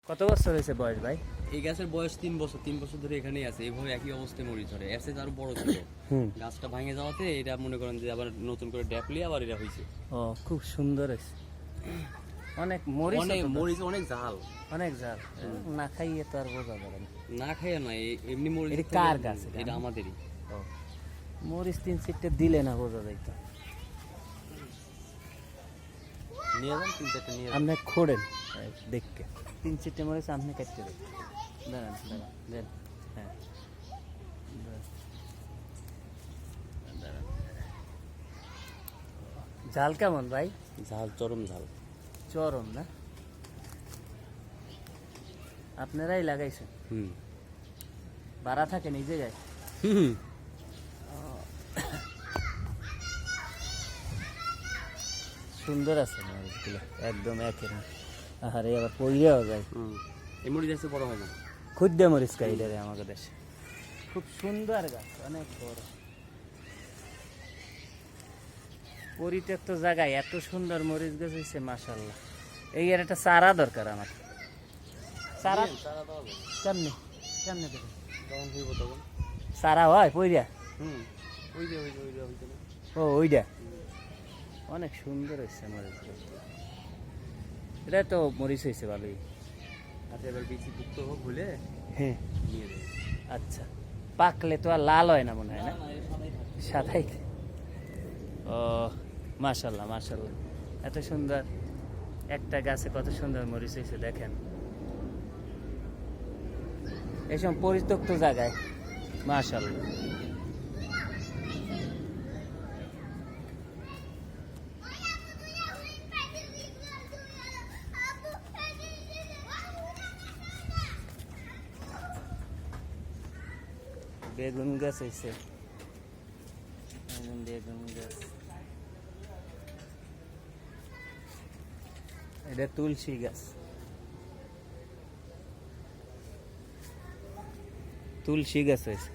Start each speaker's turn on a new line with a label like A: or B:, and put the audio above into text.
A: কত বছর হয়েছে বয়স ভাই?
B: এই গাছের বয়স 3 বছর, 3 বছর ধরে এখানেই আছে, এইভাবে একই অবস্থায় মরিচ ধরে। এর চেয়ে আরো বড় ছিল, গাছটা ভাঙে যাওয়াতে এটা মনে করেন যে আবার নতুন করে ড্যাপলি আবার এটা হয়েছে।
A: ও খুব সুন্দর হয়েছে। অনেক মরিচ,
B: অনেক মরিচ, অনেক ঝাল,
A: অনেক ঝাল। না খাইয়ে তো আর বোঝা যাবে না।
B: না খাইয়া নয়, এমনি মরিচ।
A: এটা কার গাছ?
B: এটা আমাদেরই।
A: ও মরিচ 3-4টে দিলে না বোঝা যাইতো।
B: নিয়ে যান 3-4টা নিয়ে যান।
A: আপনি খোড়েন দেখকে 3-4টে মরিচ আপনি কাটতে দেন। দাঁড়ান দাঁড়ান দেন। হ্যাঁ দাঁড়ান। ঝাল কেমন ভাই?
B: ঝাল চরম ঝাল।
A: চরম না? আপনারাই লাগাইছেন? ভাড়া থাকে নিজে গায়ে? সুন্দর আছে মরিচগুলো, একদম একের। আরে আবার পইরেও যায়।
B: এই মরিচ আছে বড় হয় না।
A: খুদ্দে মরিচ খাইলে রে আমাদের দেশে। খুব সুন্দর গাছ, অনেক বড়। পরিত্যক্ত জায়গায় এত সুন্দর মরিচ গাছ হয়েছে, মাশাআল্লাহ। এই এর একটা চারা দরকার আমার। চারা কেমনে কেমনে দেবেন?
B: যখন হইব তখন
A: চারা হয় পইরা?
B: ওই যে হইতো না।
A: ও ওইটা অনেক সুন্দর হয়েছে মরিচ গাছ। এটা তো মরিচ হয়েছে ভালোই।
B: আচ্ছা, এবার বেশি যুক্ত হোক বলে
A: হ্যাঁ
B: নিয়ে যাই।
A: আচ্ছা, পাকলে তো আর লাল হয় না মনে হয় না? সাদাই। ও মাশাআল্লাহ মাশাআল্লাহ, এত সুন্দর একটা গাছে কত সুন্দর মরিচ হয়েছে দেখেন। এইসব পরিত্যক্ত জায়গায় মাশাআল্লাহ। বেগুন গাছ হয়েছে, বেগুন গাছ। এটা তুলসী গাছ, তুলসী গাছ হয়েছে।